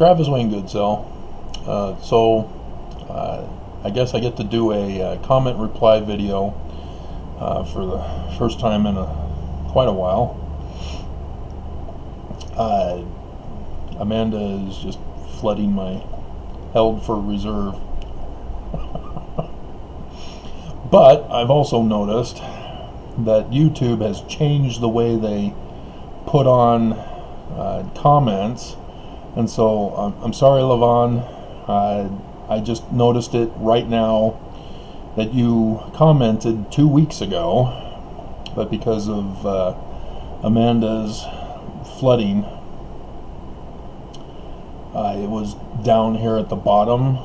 Travis Wayne Goodsell. I guess I get to do a comment reply video for the first time in quite a while. Amanda is just flooding my held for reserve. But I've also noticed that YouTube has changed the way they put on comments, and so I'm sorry, Levon. I just noticed it right now that you commented 2 weeks ago, but because of Amanda's flooding, it was down here at the bottom,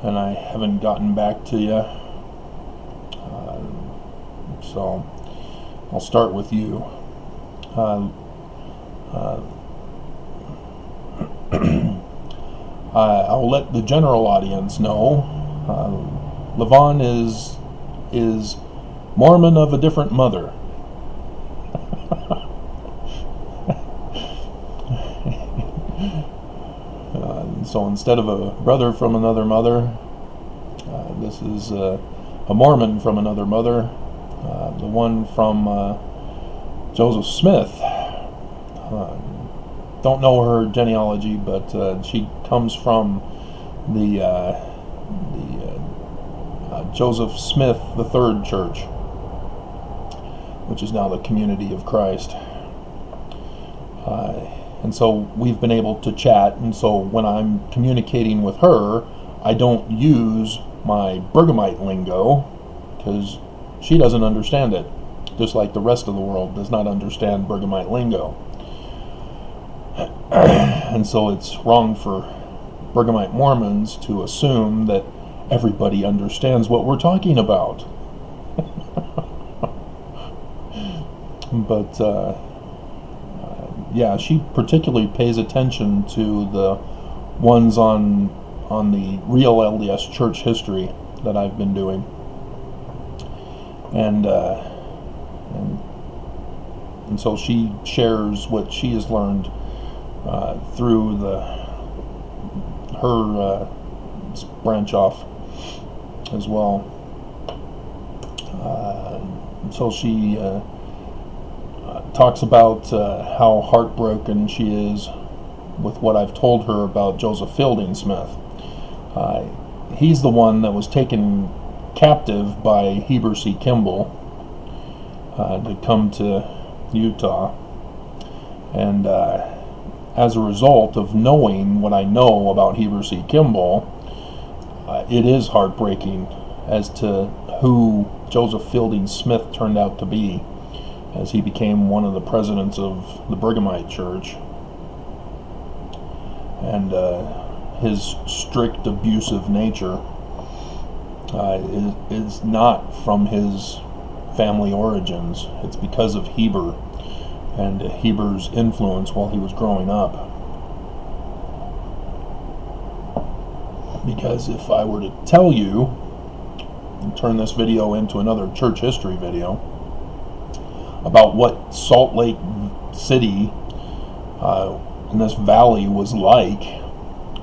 and I haven't gotten back to you. So I'll start with you. I'll let the general audience know. Levon is Mormon of a different mother. So instead of a brother from another mother, this is a Mormon from another mother, the one from Joseph Smith. Don't know her genealogy, but she comes from the Joseph Smith III Church, which is now the Community of Christ. And so we've been able to chat, and so when I'm communicating with her, I don't use my Bergamite lingo, because she doesn't understand it, just like the rest of the world does not understand Bergamite lingo. And so it's wrong for Bergamite Mormons to assume that everybody understands what we're talking about. But yeah, she particularly pays attention to the ones on the real LDS church history that I've been doing, and so she shares what she has learned through her branch off as well. So she talks about how heartbroken she is with what I've told her about Joseph Fielding Smith. He's the one that was taken captive by Heber C. Kimball to come to Utah, and as a result of knowing what I know about Heber C. Kimball, it is heartbreaking as to who Joseph Fielding Smith turned out to be, as he became one of the presidents of the Bergamite Church, and his strict abusive nature is not from his family origins. It's because of Heber and Heber's influence while he was growing up. Because if I were to tell you, and turn this video into another church history video, about what Salt Lake City in this valley was like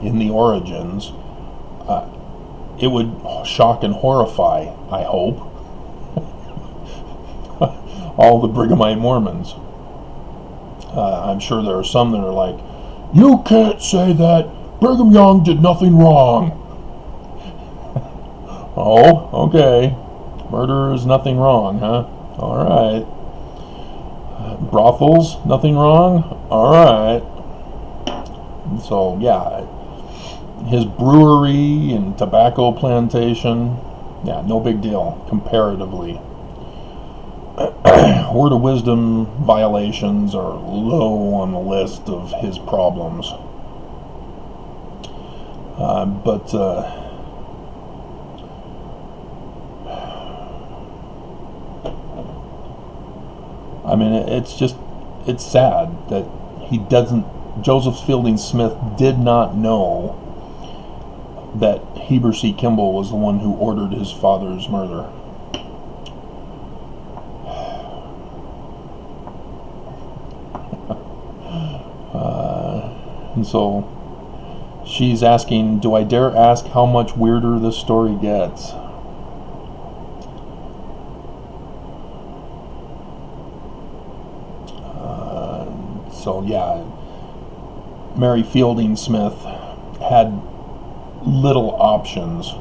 in the origins, it would shock and horrify, I hope, all the Brighamite Mormons. I'm sure there are some that are like, you can't say that, Brigham Young did nothing wrong. Oh, okay. Murder is nothing wrong, huh? Alright. Brothels, nothing wrong? Alright. So, yeah. His brewery and tobacco plantation, yeah, no big deal, comparatively. Word of wisdom violations are low on the list of his problems. I mean, it's sad that Joseph Fielding Smith did not know that Heber C. Kimball was the one who ordered his father's murder. so she's asking, do I dare ask how much weirder this story gets? So yeah, Mary Fielding Smith had little options.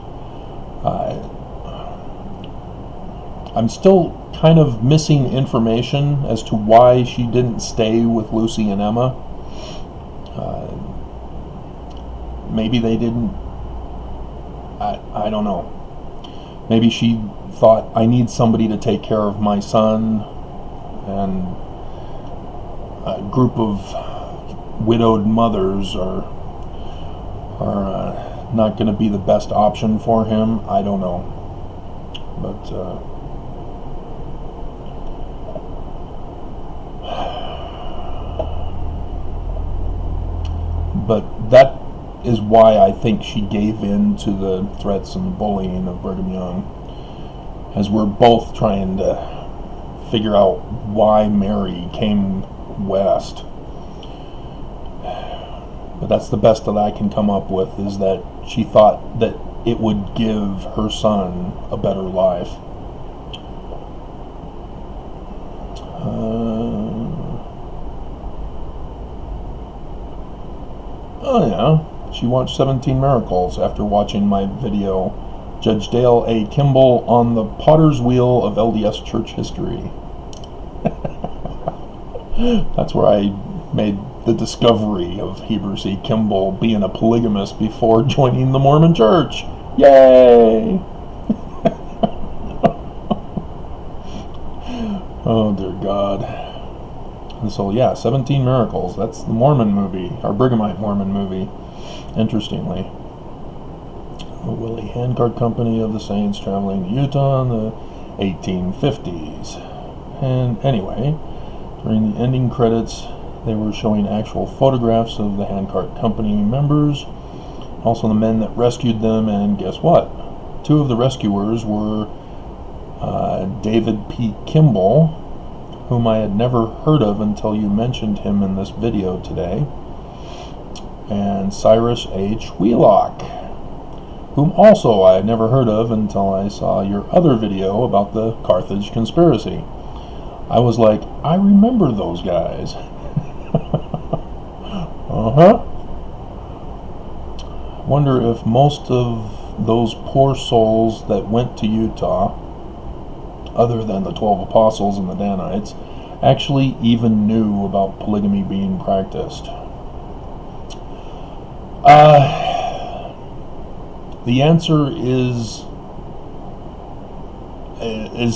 I'm still kind of missing information as to why she didn't stay with Lucy and Emma. Maybe they didn't. I don't know. Maybe she thought, I need somebody to take care of my son, and a group of widowed mothers are not going to be the best option for him. I don't know. But that is why I think she gave in to the threats and bullying of Brigham Young, as we're both trying to figure out why Mary came west. But that's the best that I can come up with, is that she thought that it would give her son a better life. Oh yeah, she watched 17 Miracles after watching my video, Judge Dale A. Kimball on the Potter's Wheel of LDS Church History. That's where I made the discovery of Heber C. Kimball being a polygamist before joining the Mormon Church. Yay! Oh dear God. And so yeah, 17 Miracles, that's the Mormon movie, our Brighamite Mormon movie, interestingly. The Willie Handcart Company of the Saints traveling to Utah in the 1850s. And anyway, during the ending credits, they were showing actual photographs of the Handcart Company members, also the men that rescued them, and guess what? Two of the rescuers were David P. Kimball, whom I had never heard of until you mentioned him in this video today, and Cyrus H. Wheelock, whom also I had never heard of until I saw your other video about the Carthage conspiracy. I was like, I remember those guys. Wonder if most of those poor souls that went to Utah, other than the 12 apostles and the Danites, actually even knew about polygamy being practiced. The answer is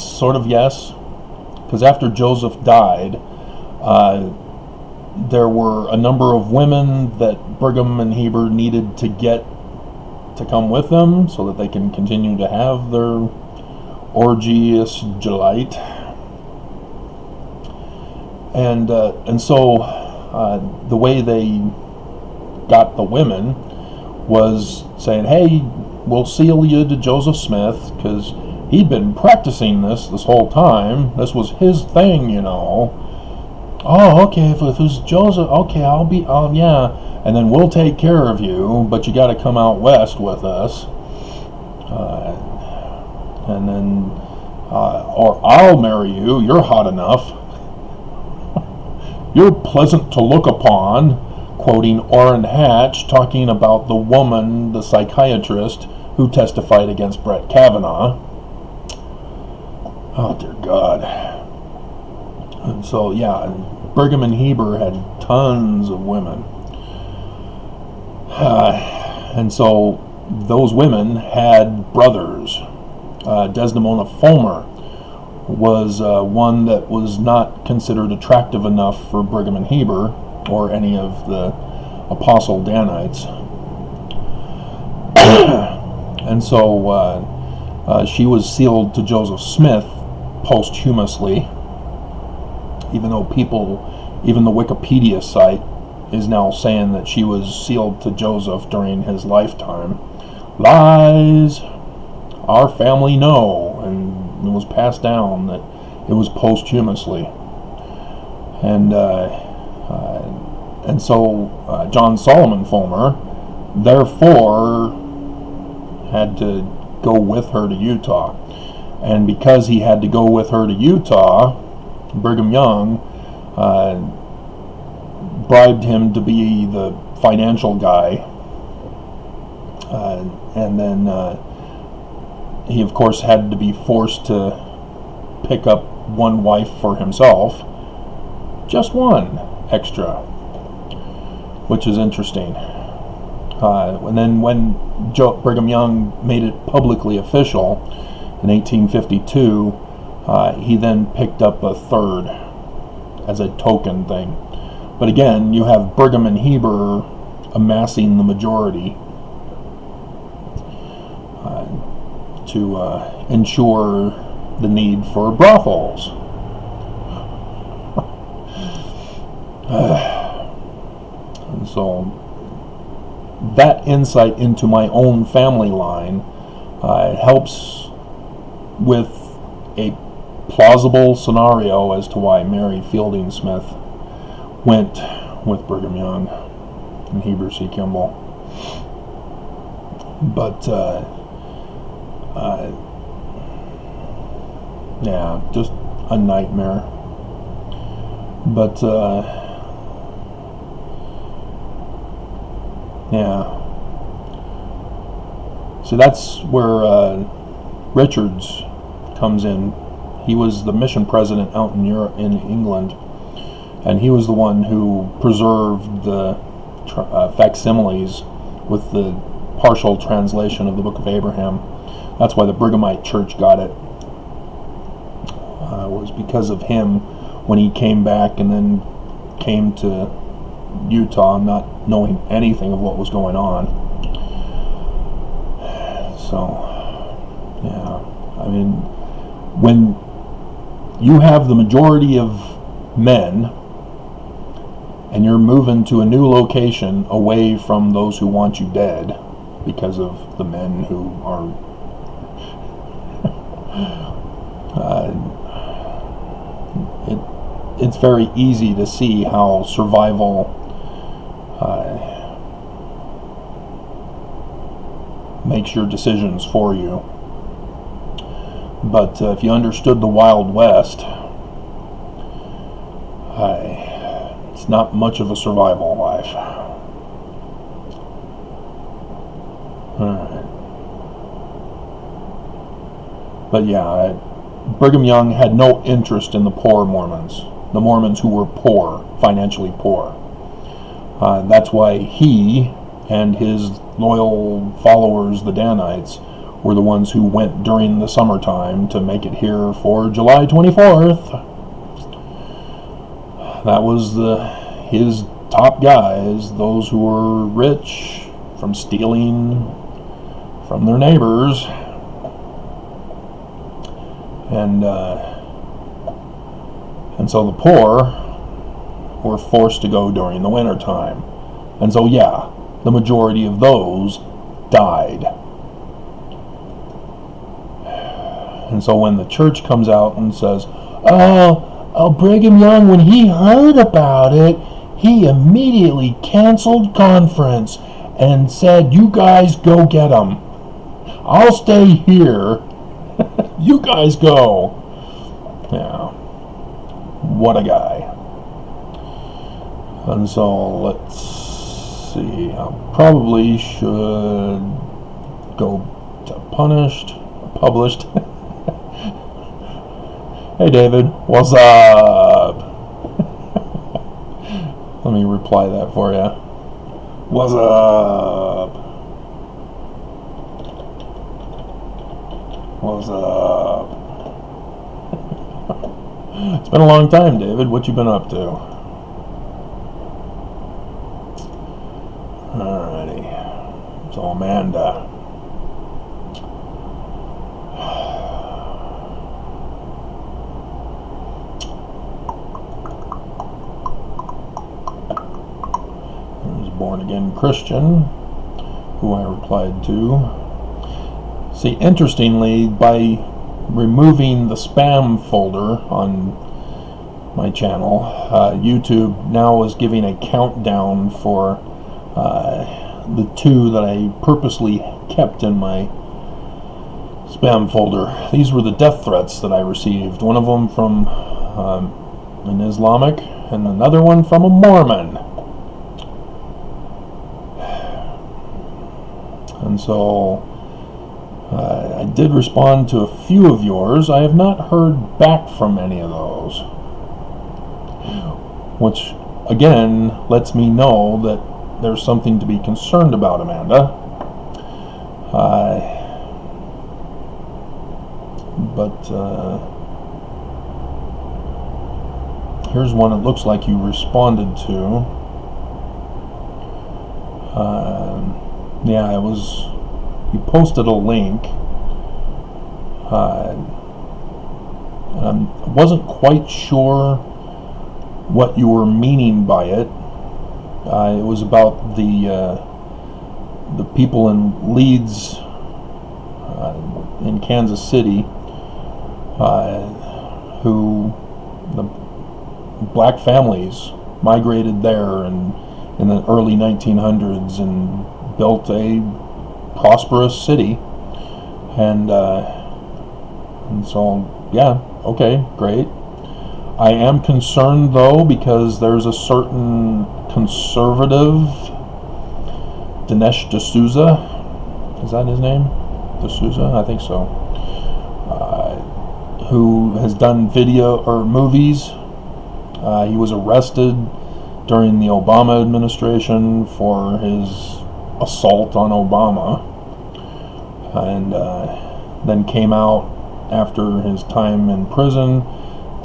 sort of yes, because after Joseph died, there were a number of women that Brigham and Heber needed to get to come with them so that they can continue to have their orgious delight. And so the way they got the women was saying, hey, we'll seal you to Joseph Smith, because he'd been practicing this whole time. This was his thing, you know. Oh, okay, if it was Joseph, okay, I'll be, yeah, and then we'll take care of you, but you got to come out west with us, and then, or I'll marry you, you're hot enough, you're pleasant to look upon, quoting Orrin Hatch, talking about the woman, the psychiatrist, who testified against Brett Kavanaugh. Oh, dear God. And so, yeah, Brigham and Heber had tons of women. And so those women had brothers. Desdemona Fulmer was one that was not considered attractive enough for Brigham and Heber or any of the Apostle Danites. And so she was sealed to Joseph Smith posthumously, even though even the Wikipedia site is now saying that she was sealed to Joseph during his lifetime. Lies! Our family know, and it was passed down that it was posthumously. And And so John Solomon Fulmer, therefore, had to go with her to Utah. And because he had to go with her to Utah, Brigham Young bribed him to be the financial guy. And then he, of course, had to be forced to pick up one wife for himself. Just one extra, which is interesting. And then when Brigham Young made it publicly official in 1852, he then picked up a third as a token thing. But again, you have Brigham and Heber amassing the majority to ensure the need for brothels. And so that insight into my own family line helps with a plausible scenario as to why Mary Fielding Smith went with Brigham Young and Heber C. Kimball. But yeah, just a nightmare. But yeah, so that's where Richards comes in. He was the mission president out in Europe, in England, and he was the one who preserved the facsimiles with the partial translation of the Book of Abraham. That's why the Brighamite Church got it. Was because of him when he came back and then came to Utah not knowing anything of what was going on. So, yeah, I mean, when you have the majority of men and you're moving to a new location away from those who want you dead because of the men who are it's very easy to see how survival makes your decisions for you. But if you understood the Wild West, it's not much of a survival life. Alright. But yeah, Brigham Young had no interest in the poor Mormons, the Mormons who were poor, financially poor. That's why he and his loyal followers, the Danites, were the ones who went during the summertime to make it here for July 24th. That was his top guys, those who were rich from stealing from their neighbors. And so the poor were forced to go during the winter time. And so yeah, the majority of those died. And so when the church comes out and says, oh, Brigham Young, when he heard about it, he immediately canceled conference and said, you guys go get them. I'll stay here. You guys go. Yeah. What a guy. And so let's see. I probably should go to published. Hey David, what's up? Let me reply that for you. What's up? What's up? It's been a long time, David. What you been up to? Alrighty. So Amanda. There's a born-again Christian who I replied to. See, interestingly, by removing the spam folder on my channel. YouTube now is giving a countdown for the 2 that I purposely kept in my spam folder. These were the death threats that I received. One of them from an Islamic, and another one from a Mormon. And so I did respond to a few of yours. I have not heard back from any of those, which again lets me know that there's something to be concerned about, Amanda. But here's one it looks like you responded to. Yeah, it was, you posted a link, and I wasn't quite sure what you were meaning by it. It was about the people in Leeds, in Kansas City, who the black families migrated there in the early 1900s and built a prosperous city, and so yeah, okay, great. I am concerned though, because there's a certain conservative, Dinesh D'Souza, is that his name? D'Souza, I think so, who has done video or movies. He was arrested during the Obama administration for his assault on Obama, and then came out after his time in prison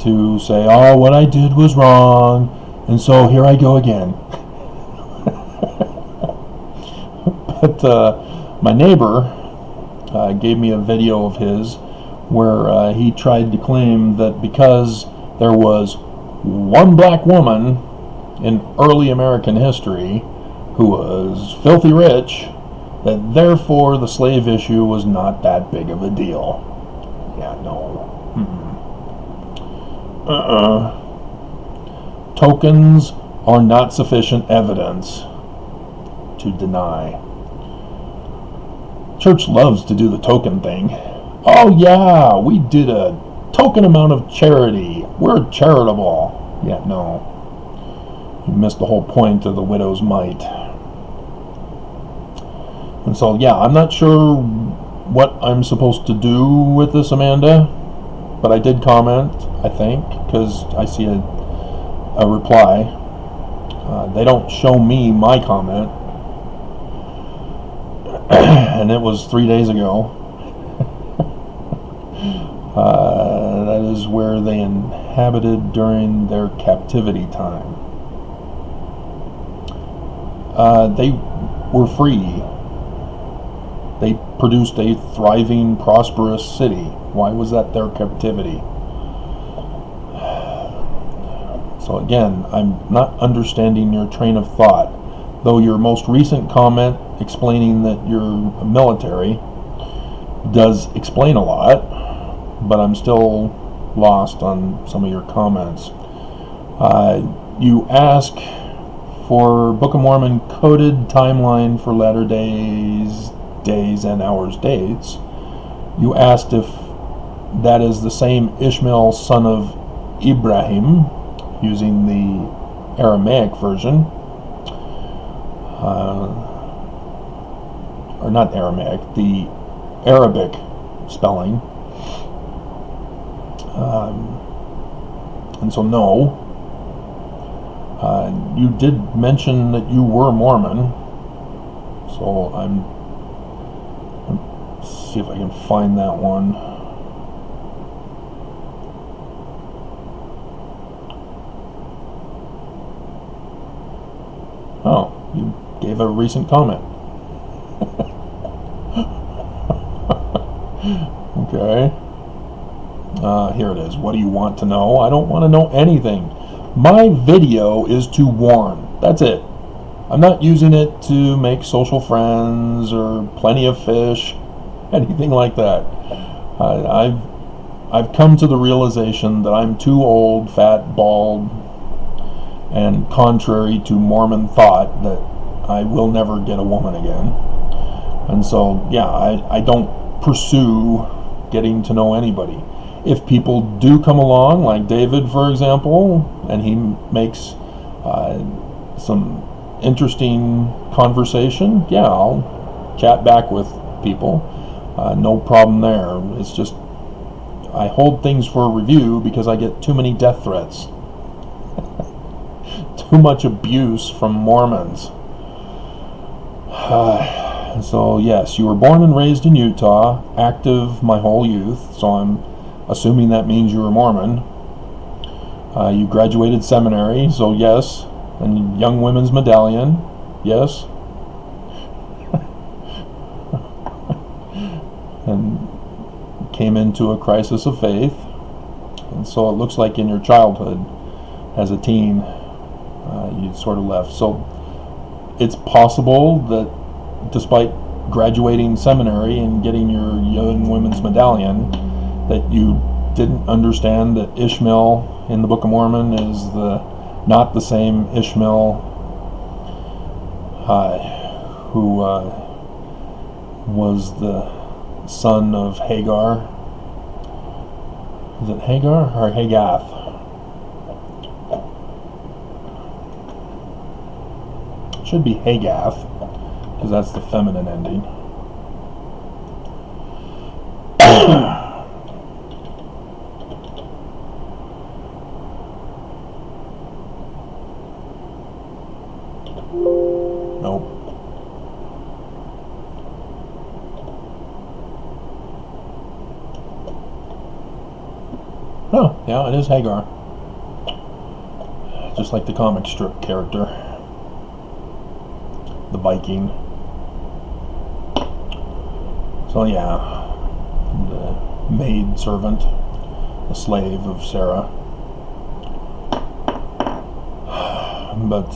to say, oh, what I did was wrong, and so here I go again. But my neighbor gave me a video of his where he tried to claim that because there was one black woman in early American history who was filthy rich, that therefore the slave issue was not that big of a deal. Yeah, no. Tokens are not sufficient evidence to deny. Church loves to do the token thing. Oh yeah, we did a token amount of charity. We're charitable. Yeah, no. You missed the whole point of the widow's mite. And so, yeah, I'm not sure what I'm supposed to do with this, Amanda, but I did comment, I think, because I see a reply. They don't show me my comment, and it was 3 days ago. That is where they inhabited during their captivity time. They were free. They produced a thriving, prosperous city. Why was that their captivity? So again, I'm not understanding your train of thought. Though your most recent comment explaining that you're military does explain a lot, but I'm still lost on some of your comments. You ask for Book of Mormon coded timeline for latter days and hours dates. You asked if that is the same Ishmael son of Ibrahim, using the Aramaic version, or not Aramaic, the Arabic spelling. And so no. You did mention that you were Mormon, so let's see if I can find that one. Oh, you gave a recent comment. Okay. Here it is. What do you want to know? I don't want to know anything. My video is to warn. That's it. I'm not using it to make social friends or plenty of fish, anything like that. I've come to the realization that I'm too old, fat, bald, and contrary to Mormon thought, that I will never get a woman again. And so, yeah, I don't pursue getting to know anybody. If people do come along, like David, for example, and he makes some interesting conversation, yeah, I'll chat back with people. No problem there. It's just I hold things for review because I get too many death threats. Too much abuse from Mormons. So yes, you were born and raised in Utah, active my whole youth, so I'm assuming that means you were Mormon. You graduated seminary, so yes, and Young Women's Medallion, yes. And came into a crisis of faith, and so it looks like in your childhood, as a teen, you sort of left. So it's possible that despite graduating seminary and getting your Young Women's Medallion, that you didn't understand that Ishmael in the Book of Mormon is not the same Ishmael who was the son of Hagar. Is it Hagar or Hagath? Should be Hagath, because that's the feminine ending. Nope. Oh, yeah, it is Hagar. Just like the comic strip character. The Viking. So yeah, the maid servant, the slave of Sarah. But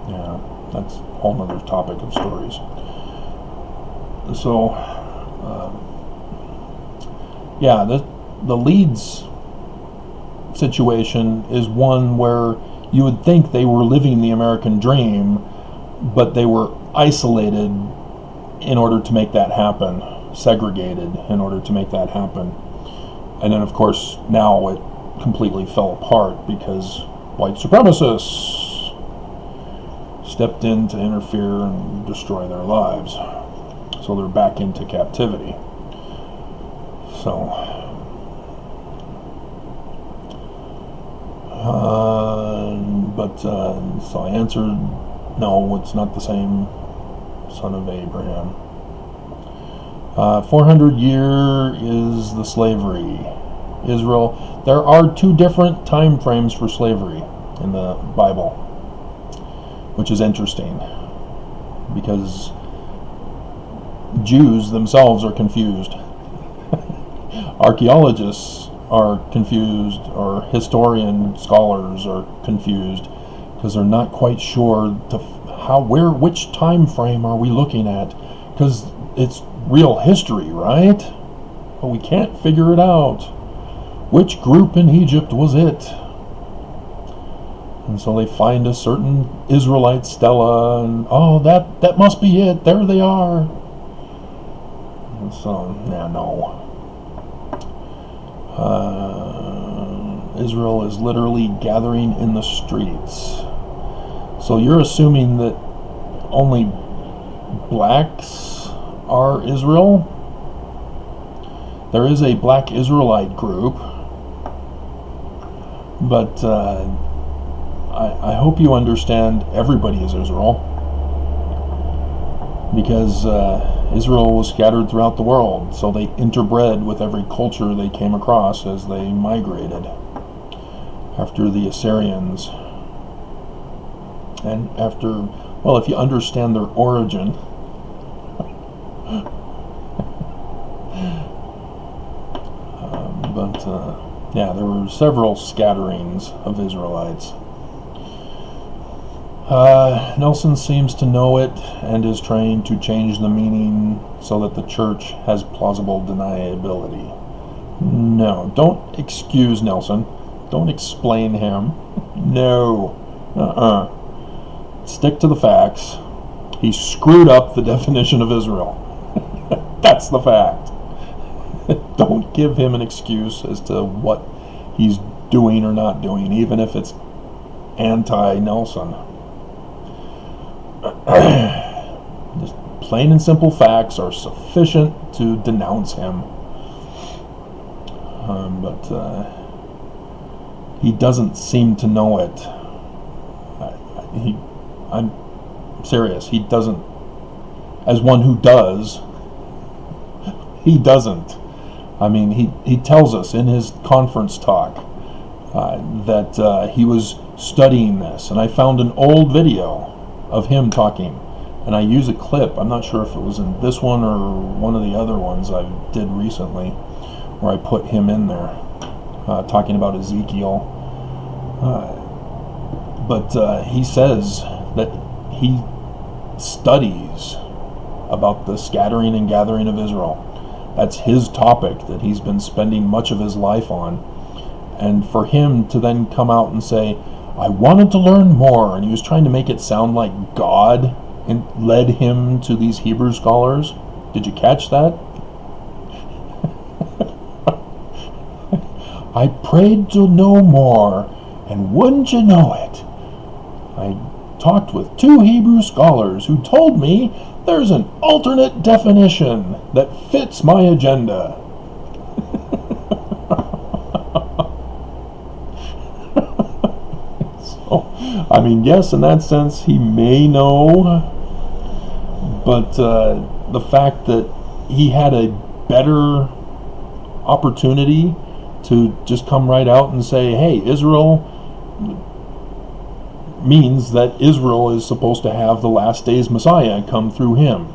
yeah, that's a whole nother topic of stories. So yeah, the Leeds situation is one where you would think they were living the American dream, but they were isolated in order to make that happen, segregated in order to make that happen. And then, of course, now it completely fell apart because white supremacists stepped in to interfere and destroy their lives. So they're back into captivity. So so I answered, no, it's not the same son of Abraham. 400 year is the slavery. Israel. There are two different time frames for slavery in the Bible, which is interesting because Jews themselves are confused. Archaeologists are confused, or historian scholars are confused because they're not quite sure which time frame are we looking at, because it's real history, right? But we can't figure it out. Which group in Egypt was it? And so they find a certain Israelite stela, and oh, that must be it. There they are. And so, yeah, no. Israel is literally gathering in the streets. So you're assuming that only blacks are Israel? There is a black Israelite group, but I hope you understand everybody is Israel, because Israel was scattered throughout the world, so they interbred with every culture they came across as they migrated after the Assyrians. And after, well, if you understand their origin, yeah, there were several scatterings of Israelites. Nelson seems to know it and is trying to change the meaning so that the church has plausible deniability. No, don't excuse Nelson. Don't explain him. No. Stick to the facts. He screwed up the definition of Israel. That's the fact. Don't give him an excuse as to what he's doing or not doing, even if it's anti-Nelson. Just plain and simple facts are sufficient to denounce him. But he doesn't seem to know it. I'm serious. He doesn't. As one who does, he doesn't. I mean, he tells us in his conference talk that he was studying this, and I found an old video of him talking, and I use a clip. I'm not sure if it was in this one or one of the other ones I did recently, where I put him in there talking about Ezekiel. But he says that he studies about the scattering and gathering of Israel. That's his topic that he's been spending much of his life on. And for him to then come out and say, I wanted to learn more, and he was trying to make it sound like God led him to these Hebrew scholars. Did you catch that? I prayed to know more, and wouldn't you know it, I talked with 2 Hebrew scholars who told me there's an alternate definition that fits my agenda. So, I mean, yes, in that sense, he may know, but the fact that he had a better opportunity to just come right out and say, hey, Israel means that Israel is supposed to have the last days Messiah come through him.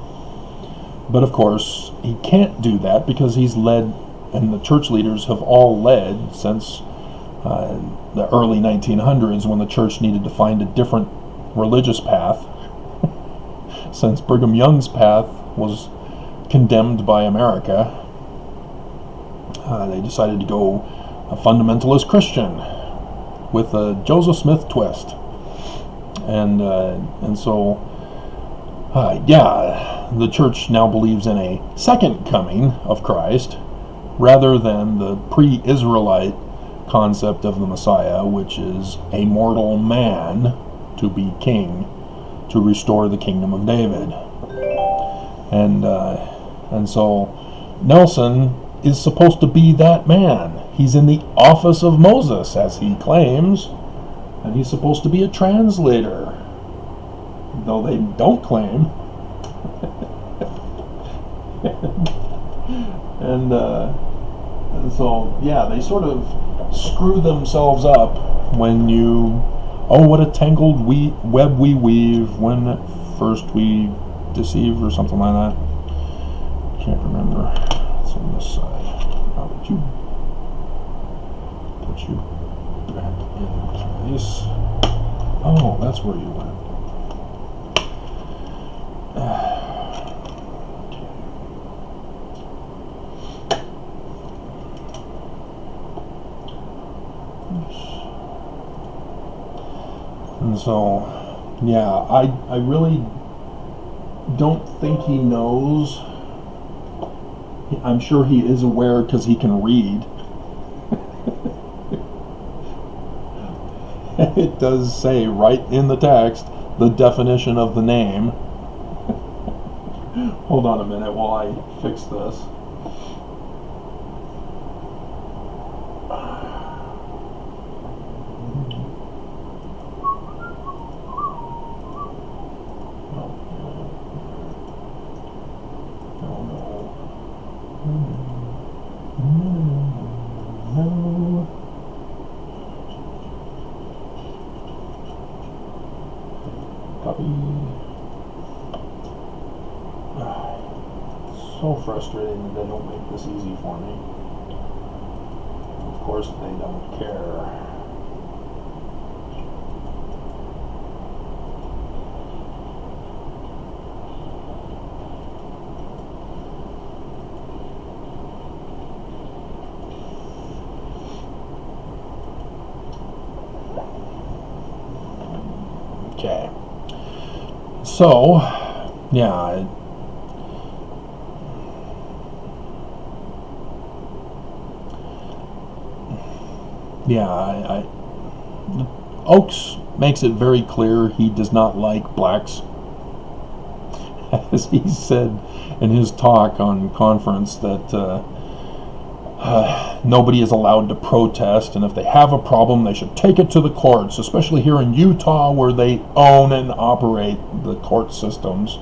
But of course, he can't do that because he's led, and the church leaders have all led since the early 1900s, when the church needed to find a different religious path, since Brigham Young's path was condemned by America. They decided to go a fundamentalist Christian with a Joseph Smith twist. And so, the church now believes in a second coming of Christ rather than the pre-Israelite concept of the Messiah, which is a mortal man to be king, to restore the kingdom of David. And so Nelson is supposed to be that man. He's in the office of Moses, as he claims, and he's supposed to be a translator, though they don't claim. and so, yeah, they sort of screw themselves up when you, oh, what a tangled web we weave when at first we deceive, or something like that. Can't remember. It's on this side. How would you put you back in place? Oh, that's where you went. And so, yeah, I really don't think he knows. I'm sure he is aware because he can read. It does say right in the text the definition of the name. Hold on a minute while I fix this. So frustrating that they don't make this easy for me. Of course they don't care. So, yeah. Oakes makes it very clear he does not like blacks. As he said in his talk on conference that nobody is allowed to protest, and if they have a problem they should take it to the courts, especially here in Utah where they own and operate the court systems,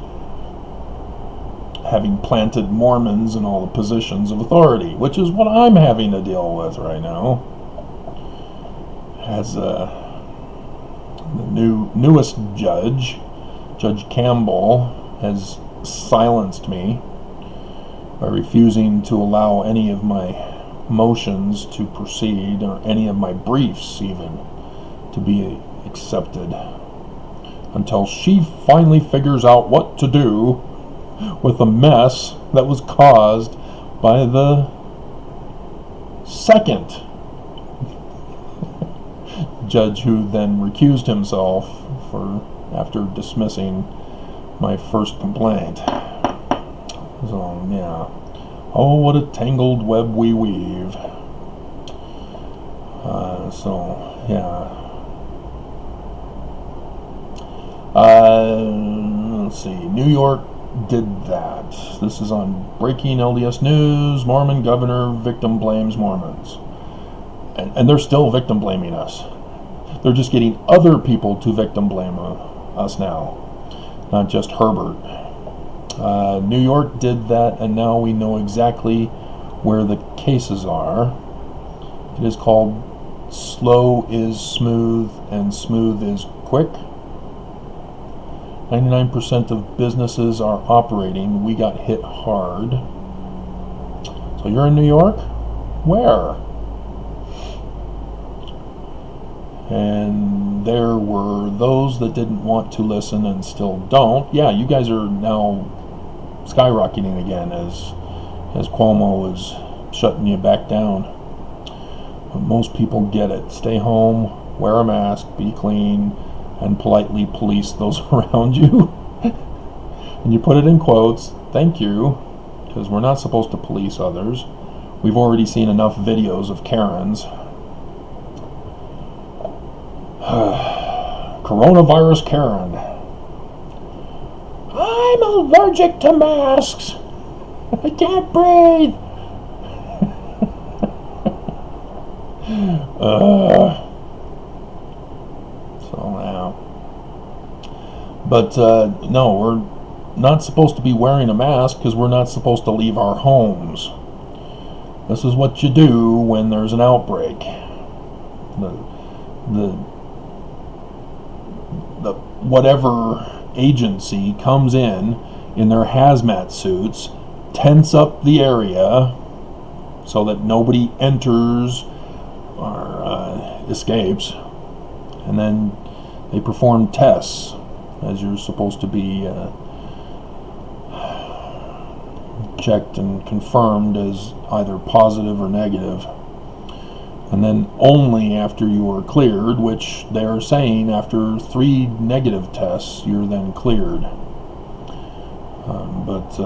having planted Mormons in all the positions of authority, which is what I'm having to deal with right now. As the newest judge, Judge Campbell, has silenced me by refusing to allow any of my motions to proceed, or any of my briefs even, to be accepted, until she finally figures out what to do with the mess that was caused by the second judge, who then recused himself after dismissing my first complaint. So, yeah. Oh, what a tangled web we weave. Let's see. New York did that. This is on Breaking LDS News. Mormon governor victim blames Mormons. And they're still victim blaming us. They're just getting other people to victim blame us now, not just Herbert. New York did that, and now we know exactly where the cases are. It is called Slow is Smooth and Smooth is Quick. 99% of businesses are operating. We got hit hard. So you're in New York? Where? And there were those that didn't want to listen and still don't. Yeah, you guys are now skyrocketing again as Cuomo is shutting you back down. But most people get it. Stay home, wear a mask, be clean, and politely police those around you. And you put it in quotes. Thank you, because we're not supposed to police others. We've already seen enough videos of Karens. Coronavirus Karen. I'm allergic to masks. I can't breathe. But no, we're not supposed to be wearing a mask because we're not supposed to leave our homes. This is what you do when there's an outbreak. The whatever agency comes in their hazmat suits, tents up the area so that nobody enters or escapes, and then they perform tests as you're supposed to be checked and confirmed as either positive or negative. And then only after you are cleared, which they're saying after 3 negative tests, you're then cleared. But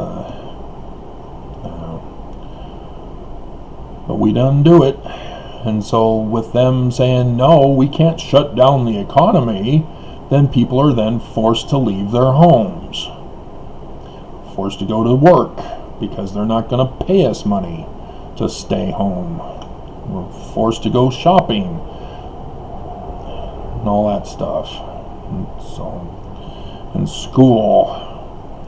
we done do it. And so with them saying, no, we can't shut down the economy, then people are then forced to leave their homes. Forced to go to work because they're not going to pay us money to stay home. We're forced to go shopping and all that stuff. And school.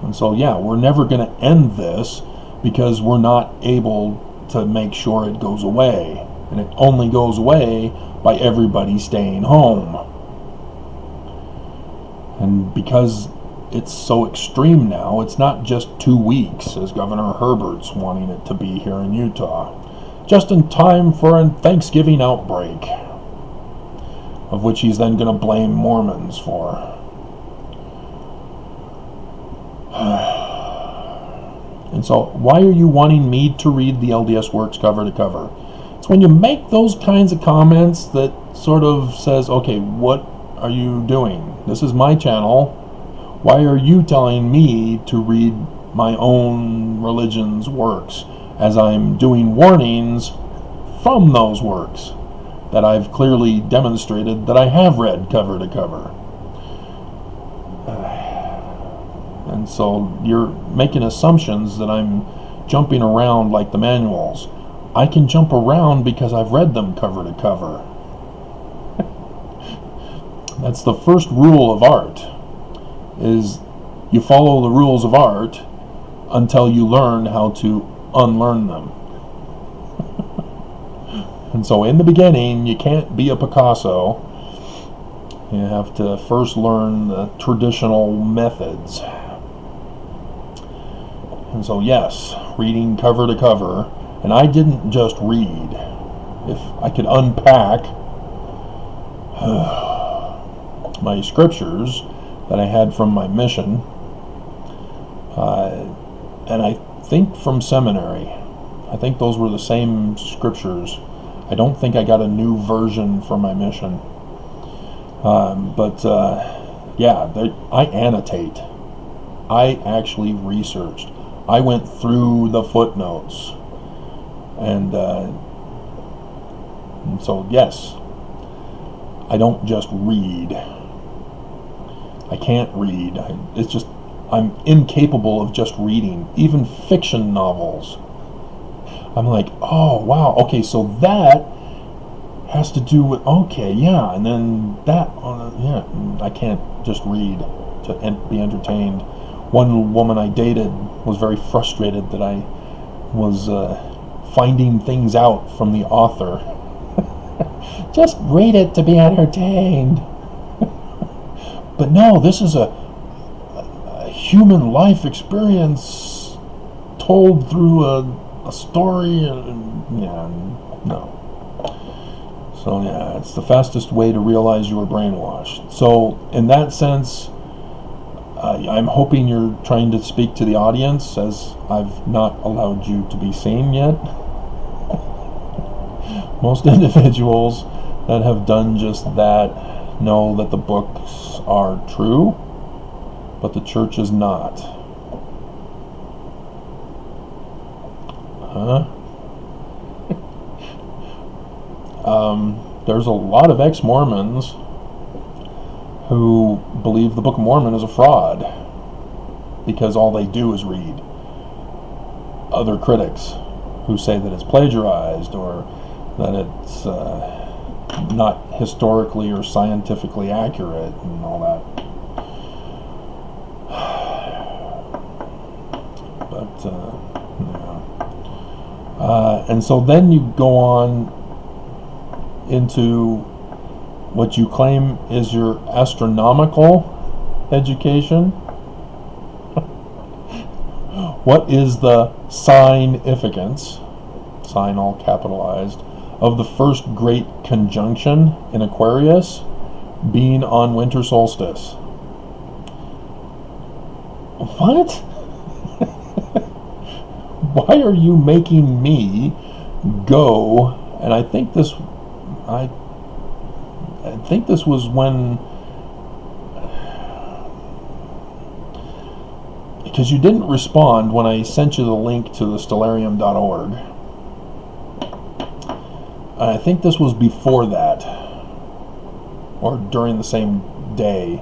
And so, yeah, we're never going to end this because we're not able to make sure it goes away. And it only goes away by everybody staying home. And because it's so extreme now, it's not just 2 weeks, as Governor Herbert's wanting it to be here in Utah. Just in time for a Thanksgiving outbreak, of which he's then going to blame Mormons for. And so, why are you wanting me to read the LDS Works cover to cover? It's when you make those kinds of comments that sort of says, okay, what are you doing? This is my channel. Why are you telling me to read my own religion's works as I'm doing warnings from those works that I've clearly demonstrated that I have read cover to cover? And so you're making assumptions that I'm jumping around like the manuals. I can jump around because I've read them cover to cover. That's the first rule of art, is you follow the rules of art until you learn how to unlearn them. And so in the beginning, you can't be a Picasso. You have to first learn the traditional methods. And so yes, reading cover to cover. And I didn't just read. If I could unpack my scriptures that I had from my mission, and I think from seminary, I think those were the same scriptures. I don't think I got a new version for my mission. Yeah, I annotate. I actually researched. I went through the footnotes. And so, yes, I don't just read. I can't read. It's just, I'm incapable of just reading. Even fiction novels. I'm like, oh, wow, okay, so that has to do with, okay, yeah, and then that, yeah, I can't just read to be entertained. One woman I dated was very frustrated that I was finding things out from the author. Just read it to be entertained. But no, this is a human life experience told through a story. Yeah, no. So yeah, it's the fastest way to realize you were brainwashed. So in that sense, I'm hoping you're trying to speak to the audience, as I've not allowed you to be seen yet. Most individuals that have done just that know that the books are true, but the church is not. Huh? There's a lot of ex-Mormons who believe the Book of Mormon is a fraud because all they do is read other critics who say that it's plagiarized or that it's not historically or scientifically accurate and all that. But yeah. And so then you go on into what you claim is your astronomical education. What is the significance, sign all capitalized, of the first great conjunction in Aquarius being on winter solstice? What? Why are you making me go? And I think this was when, because you didn't respond when I sent you the link to the stellarium.org. I think this was before that, or during the same day.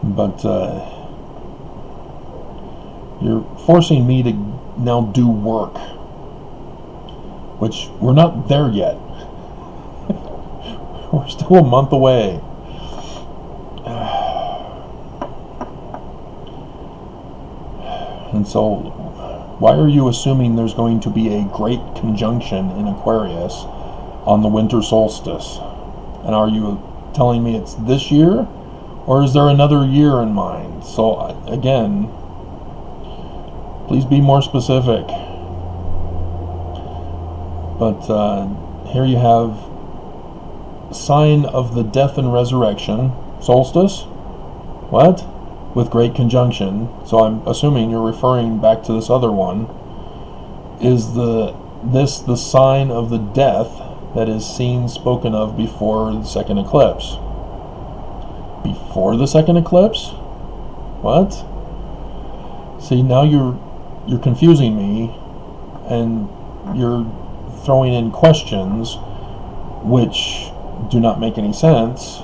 But you're forcing me to now do work, which we're not there yet. We're still a month away. And so, why are you assuming there's going to be a great conjunction in Aquarius on the winter solstice? And are you telling me it's this year? Or is there another year in mind? So, again, please be more specific. But here you have sign of the death and resurrection, solstice, what? With great conjunction. So I'm assuming you're referring back to this other one. Is this the sign of the death that is seen spoken of before the second eclipse? Before the second eclipse? What? See, now you're confusing me, and you're throwing in questions which do not make any sense,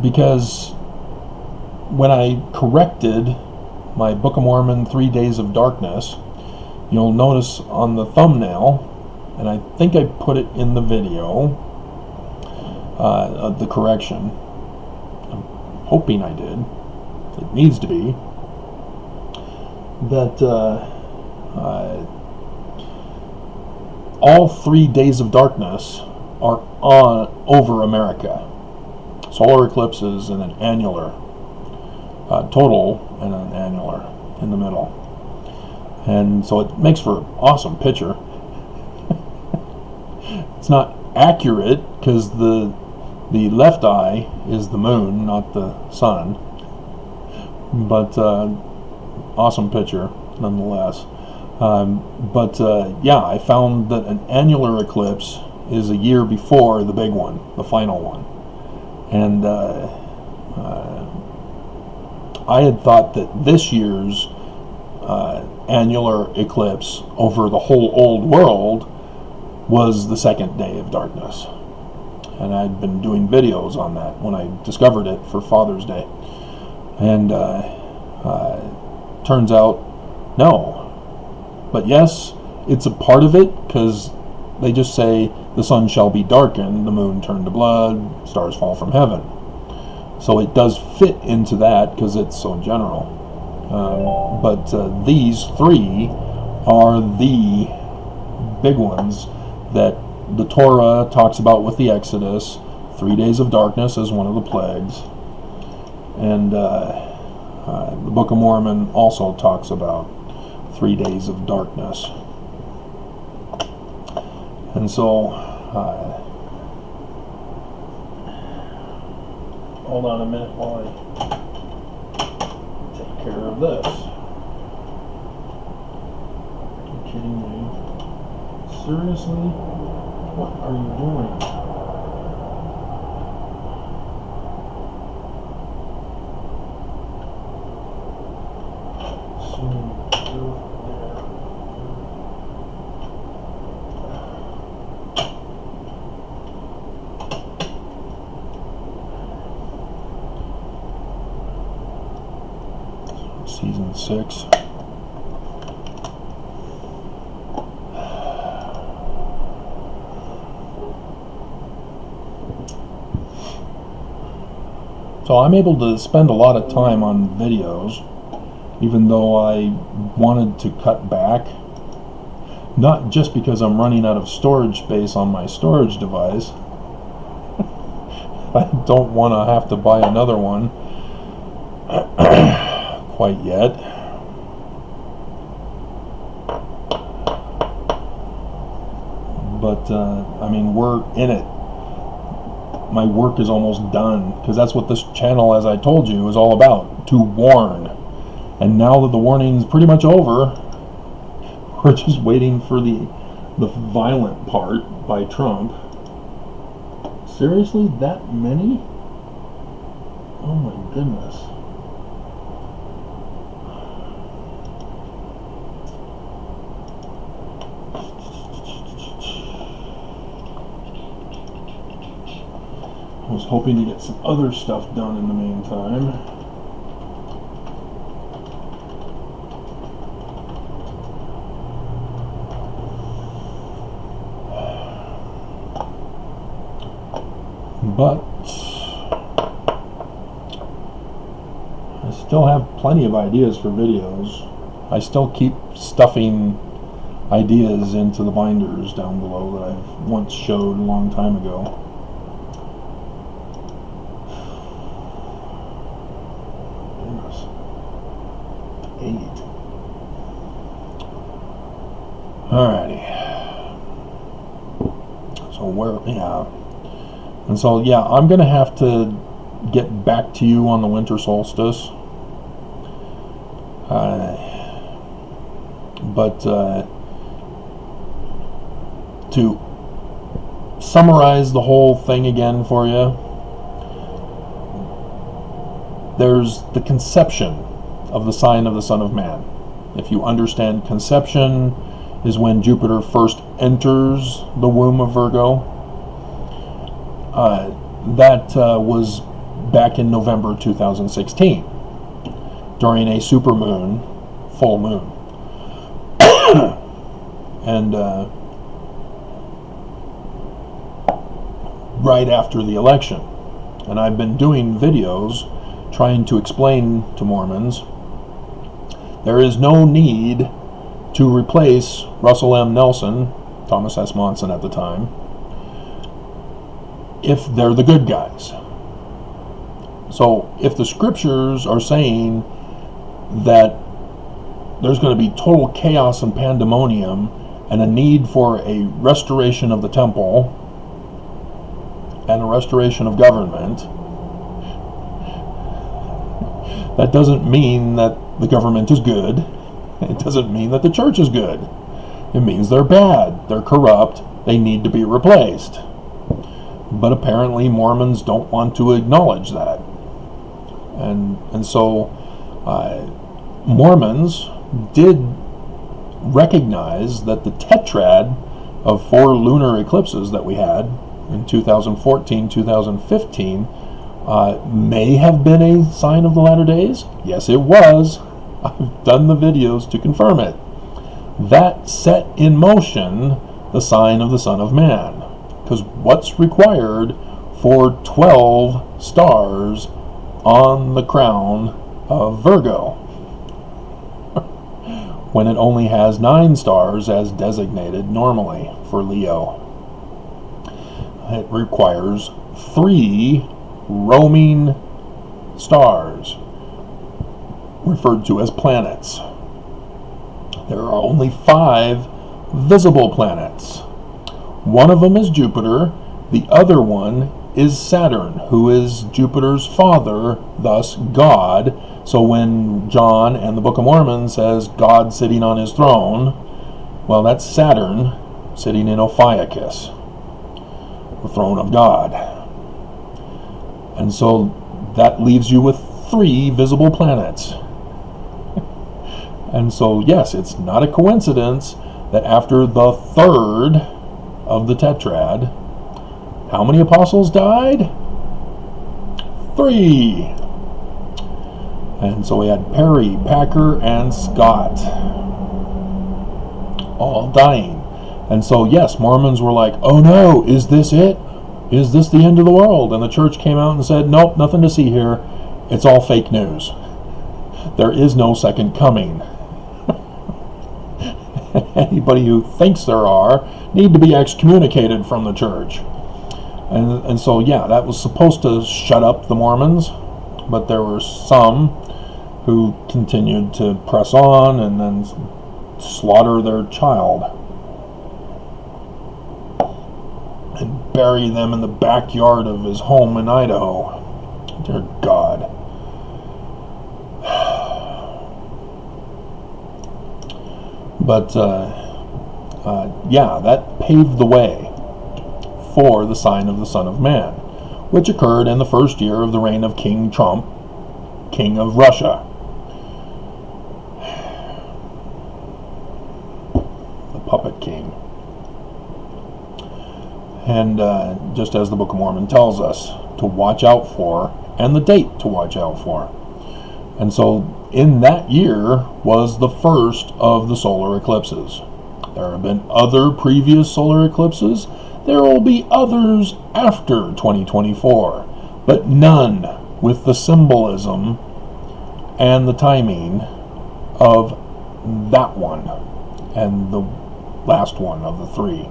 because when I corrected my Book of Mormon 3 Days of Darkness, you'll notice on the thumbnail, and I think I put it in the video, the correction. I'm hoping I did. It needs to be. That all 3 days of darkness are over America. Solar eclipses and an annular. Total and an annular in the middle. And so it makes for an awesome picture. It's not accurate because the left eye is the moon, not the sun. But awesome picture nonetheless. Yeah, I found that an annular eclipse is a year before the big one, the final one. And I had thought that this year's annular eclipse over the whole old world was the second day of darkness. And I'd been doing videos on that when I discovered it for Father's Day. And turns out, no. But yes, it's a part of it, because they just say the sun shall be darkened, the moon turned to blood, stars fall from heaven. So it does fit into that because it's so general. But these 3 are the big ones that the Torah talks about with the Exodus. 3 days of darkness is one of the plagues. And the Book of Mormon also talks about 3 days of darkness. And so, hold on a minute while I take care of this. Are you kidding me? Seriously? What are you doing? Season 6. So I'm able to spend a lot of time on videos, even though I wanted to cut back. Not just because I'm running out of storage space on my storage device. I don't want to have to buy another one quite yet. But I mean, we're in it. My work is almost done, because that's what this channel, as I told you, is all about, to warn. And now that the warning's pretty much over, we're just waiting for the violent part by Trump. Seriously, that many? Oh my goodness. I was hoping to get some other stuff done in the meantime. But I still have plenty of ideas for videos. I still keep stuffing ideas into the binders down below that I've once showed a long time ago. Alrighty. So and so yeah, I'm gonna have to get back to you on the winter solstice. But to summarize the whole thing again for you, there's the conception of the sign of the Son of Man. If you understand, conception is when Jupiter first enters the womb of Virgo. That was back in November 2016 during a supermoon, full moon. And right after the election. And I've been doing videos trying to explain to Mormons there is no need to replace Russell M. Nelson, Thomas S. Monson at the time, if they're the good guys. So if the scriptures are saying that there's going to be total chaos and pandemonium and a need for a restoration of the temple and a restoration of government, that doesn't mean that the government is good. It doesn't mean that the church is good. It means they're bad, they're corrupt, they need to be replaced. But apparently Mormons don't want to acknowledge that. And so Mormons did recognize that the tetrad of 4 lunar eclipses that we had in 2014, 2015 may have been a sign of the latter days. Yes, it was. I've done the videos to confirm it. That set in motion the sign of the Son of Man. Because what's required for 12 stars on the crown of Virgo when it only has 9 stars as designated normally for Leo? It requires 3 roaming stars, referred to as planets. There are only 5 visible planets. One of them is Jupiter, the other one is Saturn, who is Jupiter's father, thus God. So when John and the Book of Mormon says God sitting on his throne, well, that's Saturn sitting in Ophiuchus, the throne of God. And so that leaves you with 3 visible planets. And so, yes, it's not a coincidence that after the 3rd of the tetrad, how many apostles died? 3. And so we had Perry, Packer, and Scott all dying. And so, yes, Mormons were like, oh no, is this it? Is this the end of the world? And the church came out and said, nope, nothing to see here. It's all fake news. There is no second coming. Anybody who thinks there are need to be excommunicated from the church. And so, yeah, that was supposed to shut up the Mormons, but there were some who continued to press on and then slaughter their child and bury them in the backyard of his home in Idaho. Dear God. But, yeah, that paved the way for the sign of the Son of Man, which occurred in the 1st year of the reign of King Trump, King of Russia. The puppet king. And just as the Book of Mormon tells us to watch out for, and the date to watch out for. And so in that year was the first of the solar eclipses. There have been other previous solar eclipses. There will be others after 2024, but none with the symbolism and the timing of that one and the last one of the 3.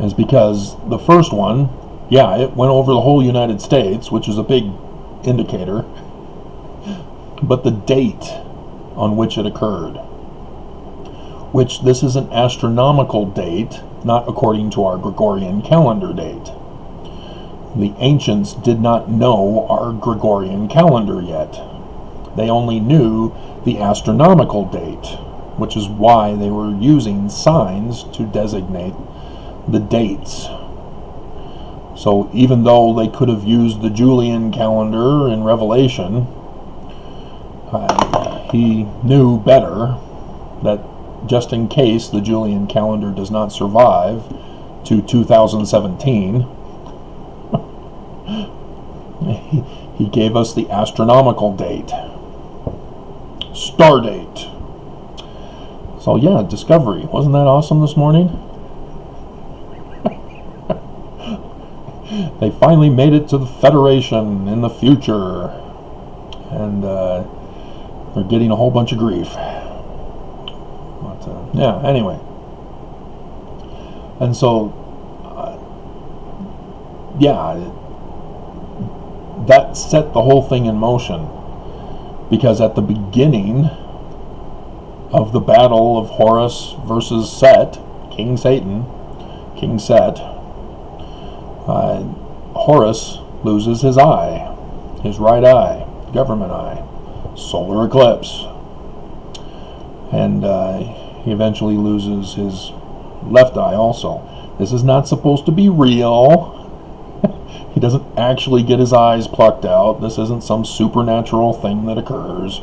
Is because the first one, yeah, it went over the whole United States, which is a big indicator, but the date on which it occurred, which this is an astronomical date, not according to our Gregorian calendar date. The ancients did not know our Gregorian calendar yet. They only knew the astronomical date, which is why they were using signs to designate the dates. So even though they could have used the Julian calendar in Revelation, he knew better that just in case the Julian calendar does not survive to 2017, he gave us the astronomical date, star date. So yeah, Discovery. Wasn't that awesome this morning? They finally made it to the Federation in the future, and they're getting a whole bunch of grief. But yeah, anyway. And so, yeah, that set the whole thing in motion, because at the beginning of the battle of Horus versus Set, King Satan, King Set, Horus loses his eye, his right eye, government eye, solar eclipse, and he eventually loses his left eye also. This is not supposed to be real. He doesn't actually get his eyes plucked out. This isn't some supernatural thing that occurs.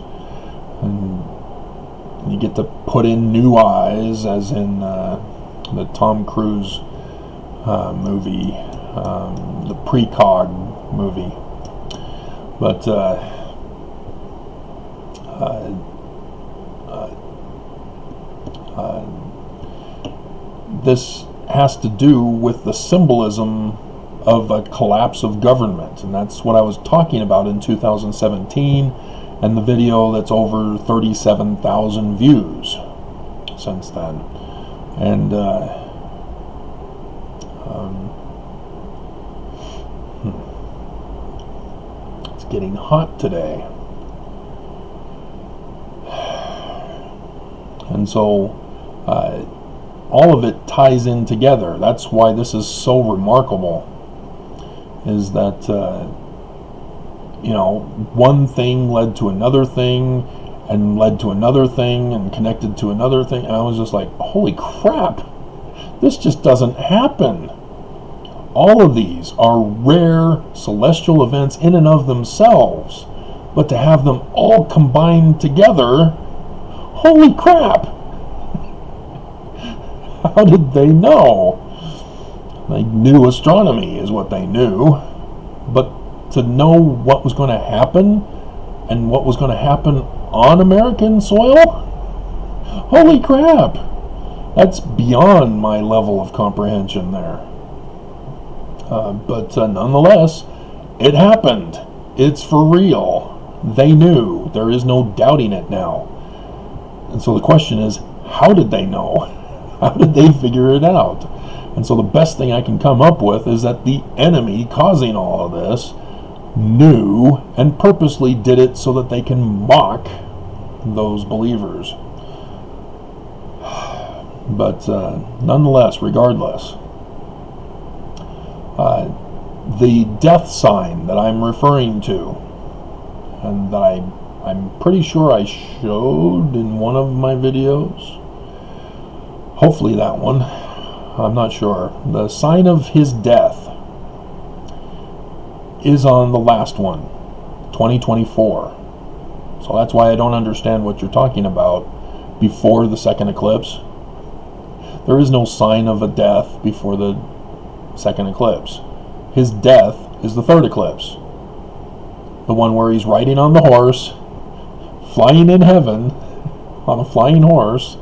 And you get to put in new eyes, as in the Tom Cruise movie, the Precog movie. But this has to do with the symbolism of a collapse of government, and that's what I was talking about in 2017, and the video that's over 37,000 views since then. And it's getting hot today, and so all of it ties in together. That's why this is so remarkable, is that one thing led to another thing, and led to another thing, and connected to another thing, and I was just like, holy crap, this just doesn't happen. All of these are rare celestial events in and of themselves, but to have them all combined together, holy crap. How did they know? They knew astronomy is what they knew, but to know what was going to happen, and what was going to happen on American soil? Holy crap! That's beyond my level of comprehension there. But nonetheless, it happened. It's for real. They knew. There is no doubting it now. And so the question is, how did they know? How did they figure it out? And so the best thing I can come up with is that the enemy causing all of this knew and purposely did it so that they can mock those believers. But nonetheless, regardless, the death sign that I'm referring to, and that I'm pretty sure I showed in one of my videos, hopefully that one, I'm not sure, the sign of his death is on the last one, 2024. So that's why I don't understand what you're talking about before the second eclipse. There is no sign of a death before the second eclipse. His death is the third eclipse, the one where he's riding on the horse, flying in heaven on a flying horse.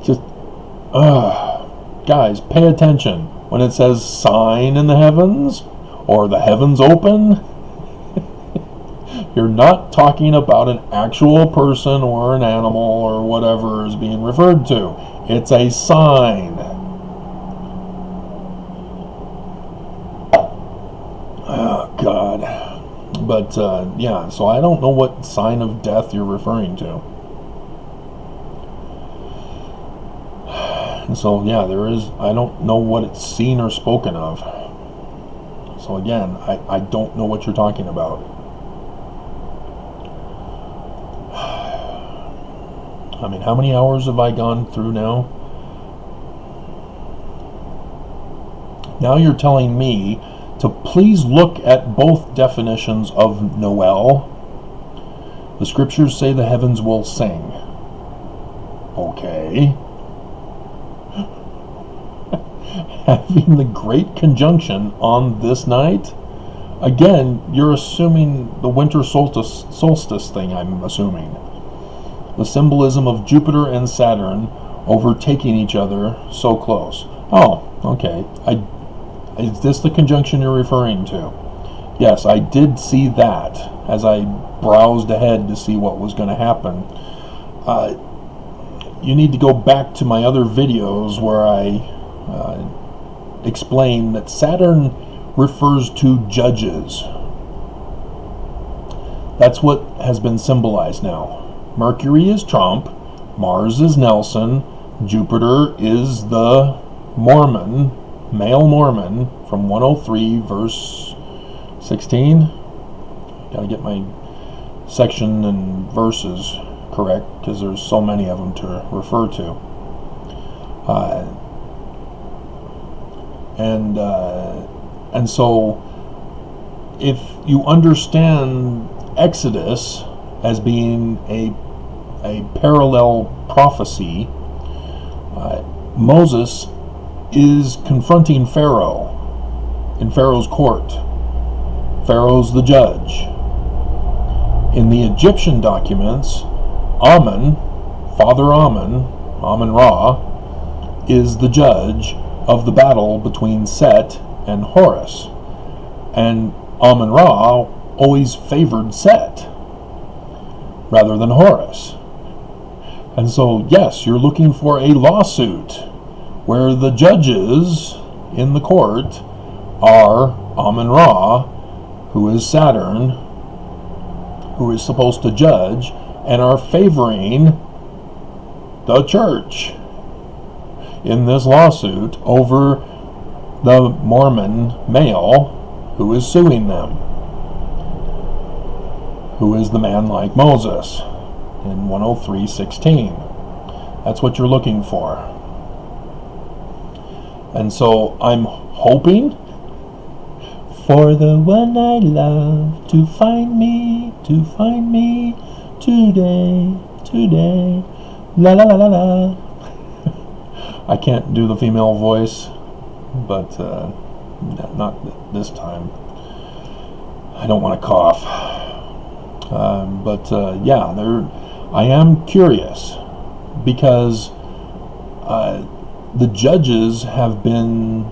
Just, guys, pay attention. When it says sign in the heavens, or the heavens open, you're not talking about an actual person or an animal or whatever is being referred to. It's a sign. Oh, God. But, yeah, so I don't know what sign of death you're referring to. And so, yeah, I don't know what it's seen or spoken of. So again, I don't know what you're talking about. I mean, how many hours have I gone through now? Now you're telling me to please look at both definitions of Noel. The scriptures say the heavens will sing. Okay. Having the great conjunction on this night? Again, you're assuming the winter solstice thing, I'm assuming. The symbolism of Jupiter and Saturn overtaking each other so close. Oh, okay. Is this the conjunction you're referring to? Yes, I did see that as I browsed ahead to see what was going to happen. You need to go back to my other videos where I explain that Saturn refers to judges. That's what has been symbolized now. Mercury is Trump, Mars is Nelson, Jupiter is the Mormon, male Mormon, from 103 verse 16. Gotta get my section and verses correct because there's so many of them to refer to. And so if you understand Exodus as being a parallel prophecy, Moses is confronting Pharaoh in Pharaoh's court. Pharaoh's the judge. In the Egyptian documents, Amun, Father Amun, Amun-Ra, is the judge of the battle between Set and Horus. And Amun-Ra always favored Set rather than Horus. And so, yes, you're looking for a lawsuit where the judges in the court are Amun-Ra, who is Saturn, who is supposed to judge, and are favoring the church in this lawsuit over the Mormon male who is suing them, who is the man like Moses in 103:16. That's what you're looking for. And so I'm hoping for the one I love to find me today, la la la la la. I can't do the female voice, but not this time. I don't want to cough. Yeah, I am curious because the judges have been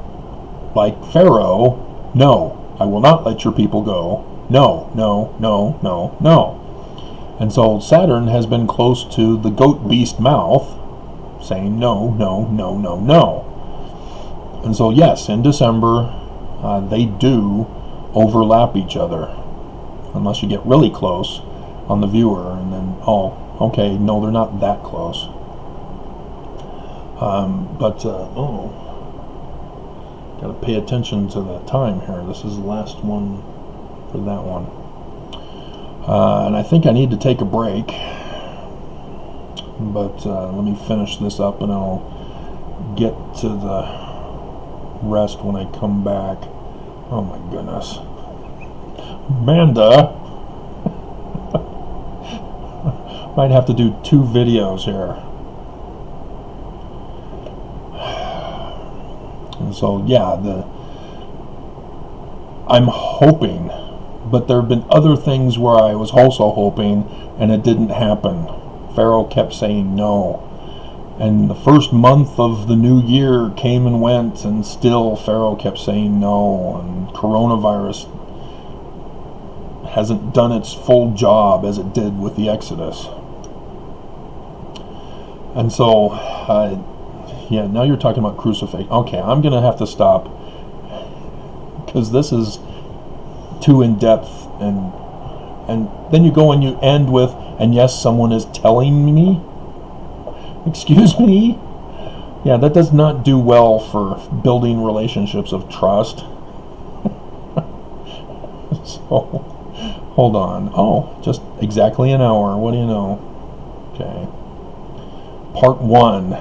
like Pharaoh. No, I will not let your people go. No, no, no, no, no. And so Saturn has been close to the goat beast mouth, saying no, no, no, no, no. And so yes, in December, they do overlap each other, unless you get really close on the viewer, and then, oh, okay, no, they're not that close. Got to pay attention to the time here. This is the last one for that one. And I think I need to take a break. But let me finish this up and I'll get to the rest when I come back. Oh my goodness. Amanda! Might have to do 2 videos here. And so, yeah, I'm hoping, but there have been other things where I was also hoping and it didn't happen. Pharaoh kept saying no. And the first month of the new year came and went, and still Pharaoh kept saying no. And coronavirus hasn't done its full job as it did with the Exodus. And so, yeah, now you're talking about crucifixion. Okay, I'm going to have to stop because this is too in-depth. And then you go and you end with, and yes, someone is telling me. Excuse me? Yeah, that does not do well for building relationships of trust. So, hold on. Oh, just exactly an hour. What do you know? Okay. Part 1.